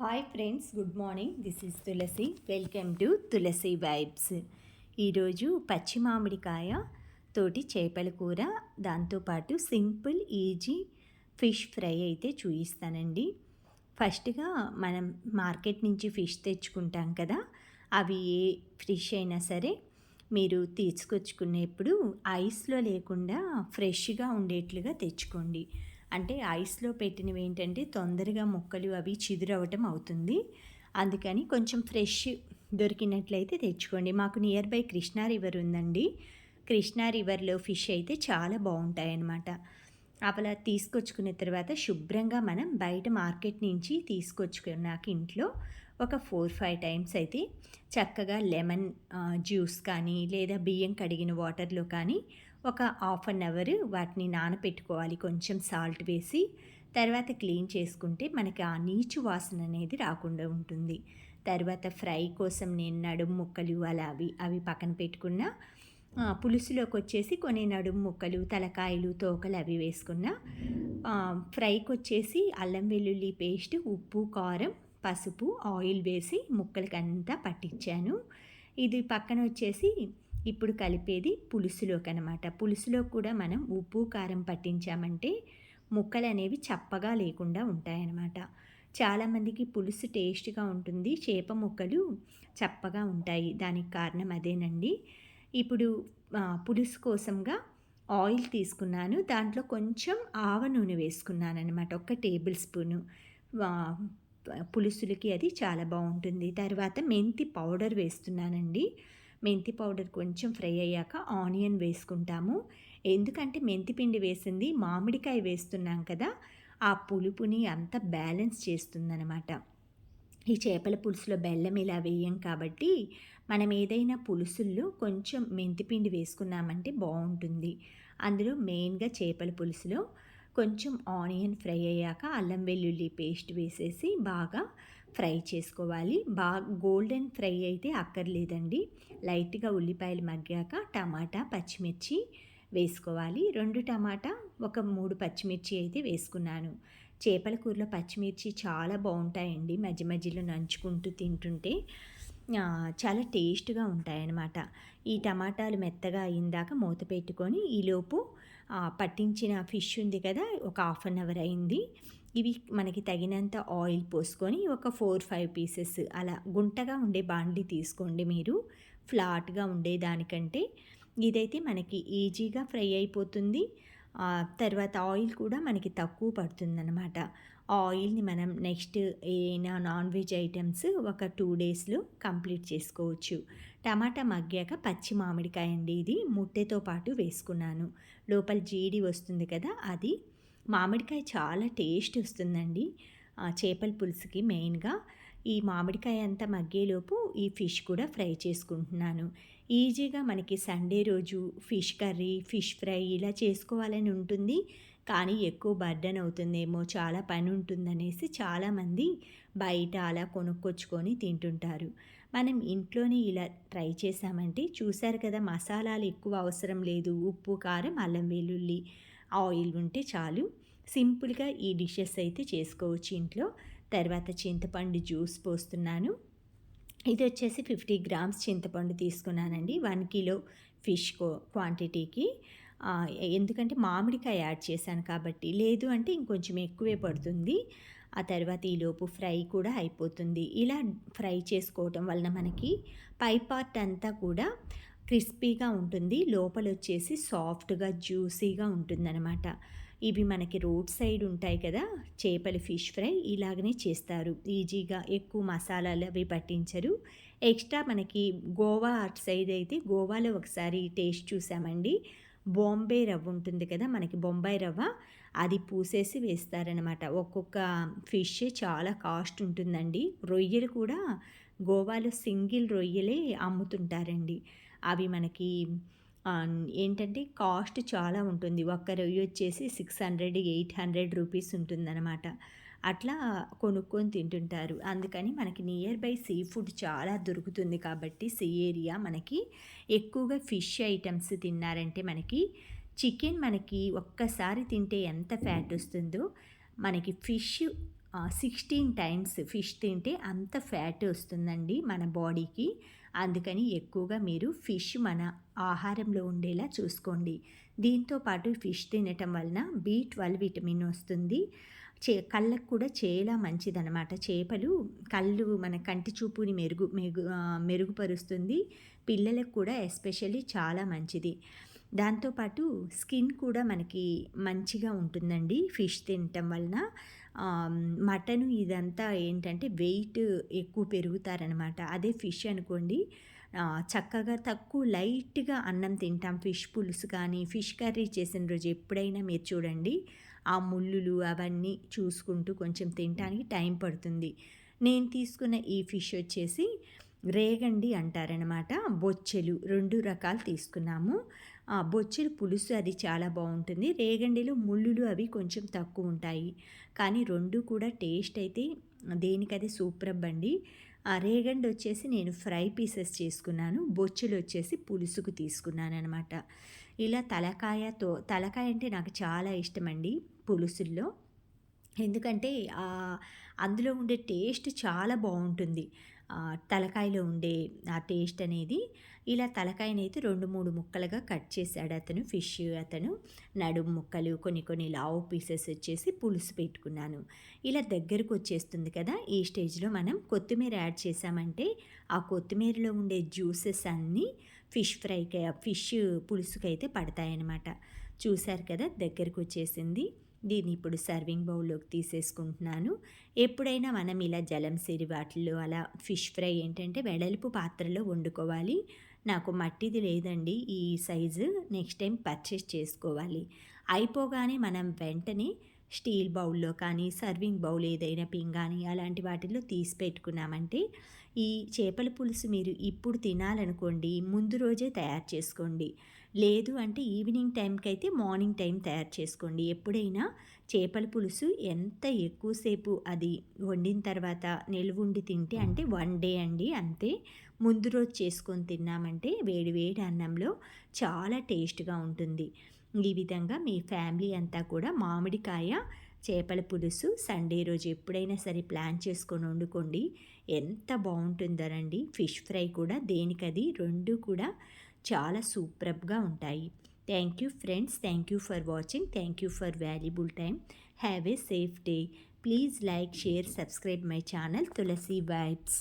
Hi friends, good morning. This is Tulasi. Welcome to Tulasi vibes. ఈరోజు పచ్చి మామిడికాయ తోటి చేపల కూర, దాంతోపాటు సింపుల్ ఈజీ ఫిష్ ఫ్రై అయితే చూపిస్తానండి. ఫస్ట్గా మనం మార్కెట్ నుంచి ఫిష్ తెచ్చుకుంటాం కదా, అవి ఏ ఫిష్ అయినా సరే మీరు తీసుకొచ్చుకునేప్పుడు ఐస్లో లేకుండా ఫ్రెష్గా ఉండేట్లుగా తెచ్చుకోండి. అంటే ఐస్లో పెట్టినవి ఏంటంటే తొందరగా ముక్కలు అవి చిదురవటం అవుతుంది. అందుకని కొంచెం ఫ్రెష్ దొరికినట్లయితే తెచ్చుకోండి. మాకు నియర్ బై కృష్ణా రివర్ ఉందండి. కృష్ణా రివర్లో ఫిష్ అయితే చాలా బాగుంటాయన్నమాట. అలా తీసుకొచ్చుకున్న తర్వాత శుభ్రంగా మనం బయట మార్కెట్ నుంచి తీసుకొచ్చుకున్నాక ఇంట్లో ఒక 4-5 టైమ్స్ అయితే చక్కగా లెమన్ జ్యూస్ కానీ లేదా బియ్యం కడిగిన వాటర్లో కానీ ఒక హాఫ్ అన్ అవర్ వాటిని నానపెట్టుకోవాలి, కొంచెం సాల్ట్ వేసి. తర్వాత క్లీన్ చేసుకుంటే మనకి ఆ నీచు వాసన అనేది రాకుండా ఉంటుంది. తర్వాత ఫ్రై కోసం నేను నడుము ముక్కలు అవి పక్కన పెట్టుకున్న, పులుసులోకి వచ్చేసి కొన్ని నడుము ముక్కలు, తలకాయలు, తోకలు అవి వేసుకున్న. ఫ్రైకి వచ్చేసి అల్లం వెల్లుల్లి పేస్ట్, ఉప్పు, కారం, పసుపు, ఆయిల్ వేసి ముక్కలకంతా పట్టించాను. ఇది పక్కన వచ్చేసి ఇప్పుడు కలిపేది పులుసులోకి అనమాట. పులుసులో కూడా మనం ఉప్పు, కారం పట్టించామంటే ముక్కలు అనేవి చప్పగా లేకుండా ఉంటాయన్నమాట. చాలామందికి పులుసు టేస్ట్గా ఉంటుంది, చేప ముక్కలు చప్పగా ఉంటాయి. దానికి కారణం అదేనండి. ఇప్పుడు పులుసు కోసంగా ఆయిల్ తీసుకున్నాను. దాంట్లో కొంచెం ఆవ నూనె వేసుకున్నాను అనమాట, 1 టేబుల్ స్పూను. పులుసులకి అది చాలా బాగుంటుంది. తర్వాత మెంతి పౌడర్ వేస్తున్నానండి. మెంతి పౌడర్ కొంచెం ఫ్రై అయ్యాక ఆనియన్ వేసుకుంటాము. ఎందుకంటే మెంతి పిండి వేసింది మామిడికాయ వేస్తున్నాం కదా, ఆ పులుపుని అంత బ్యాలెన్స్ చేస్తుందన్నమాట. ఈ చేపల పులుసులో బెల్లం ఇలా వేయం కాబట్టి మనం ఏదైనా పులుసుల్లో కొంచెం మెంతిపిండి వేసుకున్నామంటే బాగుంటుంది. అందులో మెయిన్గా చేపల పులుసులో కొంచెం ఆనియన్ ఫ్రై అయ్యాక అల్లం వెల్లుల్లి పేస్ట్ వేసేసి బాగా ఫ్రై చేసుకోవాలి. బాగా గోల్డెన్ ఫ్రై అయితే అక్కర్లేదండి. లైట్గా ఉల్లిపాయలు మగ్గాక టమాటా, పచ్చిమిర్చి వేసుకోవాలి. 2 టమాటా, ఒక 3 పచ్చిమిర్చి అయితే వేసుకున్నాను. చేపల కూరలో పచ్చిమిర్చి చాలా బాగుంటాయండి. మధ్య మధ్యలో నంచుకుంటూ తింటుంటే చాలా టేస్ట్గా ఉంటాయన్నమాట. ఈ టమాటాలు మెత్తగా అయిందాక మూత పెట్టుకొని ఈలోపు పట్టించిన ఫిష్ ఉంది కదా, ఒక హాఫ్ అన్ అవర్ అయింది. ఇవి మనకి తగినంత ఆయిల్ పోసుకొని ఒక 4-5 పీసెస్ అలా గుంటగా ఉండే బాండి తీసుకోండి మీరు. ఫ్లాట్గా ఉండేదానికంటే ఇదైతే మనకి ఈజీగా ఫ్రై అయిపోతుంది. తర్వాత ఆయిల్ కూడా మనకి తక్కువ పడుతుందన్నమాట. ఆయిల్ని మనం నెక్స్ట్ ఏదైనా నాన్ వెజ్ ఐటమ్స్ ఒక 2 డేస్లో కంప్లీట్ చేసుకోవచ్చు. టమాటా మగ్గాక పచ్చి మామిడికాయ అండి, ఇది ముట్టెతో పాటు వేసుకున్నాను. లోపల జీడి వస్తుంది కదా, అది మామిడికాయ చాలా టేస్ట్ వస్తుందండి చేపల పులుసుకి. మెయిన్గా ఈ మామిడికాయ అంతా మగ్గేలోపు ఈ ఫిష్ కూడా ఫ్రై చేసుకుంటున్నాను. ఈజీగా మనకి సండే రోజు ఫిష్ కర్రీ, ఫిష్ ఫ్రై ఇలా చేసుకోవాలని ఉంటుంది, కానీ ఎక్కువ బర్డెన్ అవుతుందేమో, చాలా పని ఉంటుందనేసి చాలామంది బయట అలా కొనుక్కొచ్చుకొని తింటుంటారు. మనం ఇంట్లోనే ఇలా ట్రై చేసామంటే చూసారు కదా, మసాలాలు ఎక్కువ అవసరం లేదు. ఉప్పు, కారం, అల్లం వెల్లుల్లి, ఆయిల్ ఉంటే చాలు. సింపుల్గా ఈ డిషెస్ అయితే చేసుకోవచ్చు ఇంట్లో. తర్వాత చింతపండు జ్యూస్ పోస్తున్నాను. ఇది వచ్చేసి 50 గ్రామ్స్ చింతపండు తీసుకున్నానండి 1 కిలో ఫిష్ క్వాంటిటీకి. ఎందుకంటే మామిడికాయ యాడ్ చేశాను కాబట్టి, లేదు అంటే ఇంకొంచెం ఎక్కువే పడుతుంది. ఆ తర్వాత ఈలోపు ఫ్రై కూడా అయిపోతుంది. ఇలా ఫ్రై చేసుకోవటం వలన మనకి పై పార్ట్ అంతా కూడా క్రిస్పీగా ఉంటుంది, లోపల వచ్చేసి సాఫ్ట్గా జ్యూసీగా ఉంటుందన్నమాట. ఇవి మనకి రోడ్ సైడ్ ఉంటాయి కదా చేపల ఫిష్ ఫ్రై, ఇలాగనే చేస్తారు ఈజీగా. ఎక్కువ మసాలాలు అవి పట్టించరు. ఎక్స్ట్రా మనకి గోవా అటు సైడ్ అయితే గోవాలో ఒకసారి టేస్ట్ చూసామండి. బాంబే రవ్వ ఉంటుంది కదా మనకి, బొంబాయి రవ్వ, అది పూసేసి వేస్తారనమాట. ఒక్కొక్క ఫిష్ చాలా కాస్ట్ ఉంటుందండి. రొయ్యలు కూడా గోవాలో సింగిల్ రొయ్యలే అమ్ముతుంటారండి. అవి మనకి ఏంటంటే కాస్ట్ చాలా ఉంటుంది. ఒక్క రొయ్య వచ్చేసి 600-800 రూపీస్ ఉంటుందన్నమాట. అట్లా కొనుక్కొని తింటుంటారు. అందుకని మనకి నియర్ బై సీ ఫుడ్ చాలా దొరుకుతుంది కాబట్టి, సీ ఏరియా మనకి ఎక్కువగా ఫిష్ ఐటమ్స్ తిన్నారంటే మనకి చికెన్ మనకి ఒక్కసారి తింటే ఎంత ఫ్యాట్ వస్తుందో, మనకి ఫిష్ 16 టైమ్స్ ఫిష్ తింటే అంత ఫ్యాట్ వస్తుందండి మన బాడీకి. అందుకని ఎక్కువగా మీరు ఫిష్ మన ఆహారంలో ఉండేలా చూసుకోండి. దీంతో పాటు ఫిష్ తినటం వలన B12 విటమిన్ వస్తుంది. కళ్ళకు కూడా చాలా మంచిదనమాట. చేపలు కళ్ళు మన కంటి చూపుని మెరుగుపరుస్తుంది. పిల్లలకు కూడా ఎస్పెషల్లీ చాలా మంచిది. దాంతో పాటు స్కిన్ కూడా మనకి మంచిగా ఉంటుందండి ఫిష్ తినటం వలన. మటను ఇదంతా ఏంటంటే వెయిట్ ఎక్కువ పెరుగుతారనమాట. అదే ఫిష్ అనుకోండి చక్కగా తక్కువ లైట్‌గా అన్నం తింటాం. ఫిష్ పులుసు కానీ, ఫిష్ కర్రీ చేసిన రోజు ఎప్పుడైనా మీరు చూడండి, ఆ ముల్లులు అవన్నీ చూసుకుంటూ కొంచెం తినటానికి టైం పడుతుంది. నేను తీసుకున్న ఈ ఫిష్ వచ్చేసి రేగండి అంటారనమాట. బొచ్చెలు 2 రకాలు తీసుకున్నాము. బొచ్చెలు పులుసు అది చాలా బావుంటుంది. రేగండిలో ముల్లులు అవి కొంచెం తక్కువుంటాయి. కానీ 2 కూడా టేస్ట్ అయితే దేనికదే సూపరబ్బండి. రేగండి వచ్చేసి నేను ఫ్రై పీసెస్ చేసుకున్నాను. బొచ్చెలు వచ్చేసి పులుసుకు తీసుకున్నాననమాట. ఇలా తలకాయ అంటే నాకు చాలా ఇష్టమండి పులుసుల్లో. ఎందుకంటే అందులో ఉండే టేస్ట్ చాలా బావుంటుంది. తలకాయలో ఉండే ఆ టేస్ట్ అనేది. ఇలా తలకాయనైతే 2, 3 ముక్కలుగా కట్ చేశాడు అతను. ఫిష్ అతను. నడుము ముక్కలు కొన్ని లావు పీసెస్ వచ్చేసి పులుసు పెట్టుకున్నాను. ఇలా దగ్గరకొచ్చేస్తుంది కదా! ఈ స్టేజ్‌లో మనం కొత్తిమీర యాడ్ చేశామంటే, ఆ కొత్తిమీరలో ఉండే జ్యూసెస్ అన్నీ ఫిష్ పులుసుకైతే పడతాయనమాట. చూసారు కదా! దగ్గరకొచ్చేసింది. దీన్ని ఇప్పుడు సర్వింగ్ బౌల్‌లోకి తీసేసుకుంటున్నాను. ఎప్పుడైనా మనం ఇలా జలంసిరి వాటిల్లో అలా ఫిష్ ఫ్రై ఏంటంటే వెడల్పు పాత్రలో వండుకోవాలి. నాకు మట్టిది లేదండి ఈ సైజు. నెక్స్ట్ టైం పర్చేస్ చేసుకోవాలి. అయిపోగానే మనం వెంటనే స్టీల్ బౌల్‌లో కానీ, సర్వింగ్ బౌల్ ఏదైనా పింగాణి అలాంటి వాటిల్లో తీసి పెట్టుకున్నామంటే, ఈ చేపల పులుసు మీరు ఇప్పుడు తినాలనుకోండి, ముందు రోజే తయారు చేసుకోండి. లేదు అంటే ఈవినింగ్ టైంకైతే మార్నింగ్ టైం తయారు చేసుకోండి. ఎప్పుడైనా చేపల పులుసు ఎంత ఎక్కువసేపు అది వండిన తర్వాత నిలువుండి తింటే అంటే 1 డే అండి అంతే. ముందు రోజు చేసుకొని తిన్నామంటే వేడి వేడి అన్నంలో చాలా టేస్ట్‌గా ఉంటుంది. ఈ విధంగా మీ ఫ్యామిలీ అంతా కూడా మామిడికాయ చేపల పులుసు సండే రోజు ఎప్పుడైనా సరే ప్లాన్ చేసుకొని వండుకోండి. ఎంత బావుంటుందోనండి. ఫిష్ ఫ్రై కూడా దేనికది 2 కూడా చాలా సూపర్బ్‌గా ఉంటాయి. Thank you friends. Thank you for watching. Thank you for valuable time. Have a safe day. Please like, share, subscribe my channel Tulasi vibes.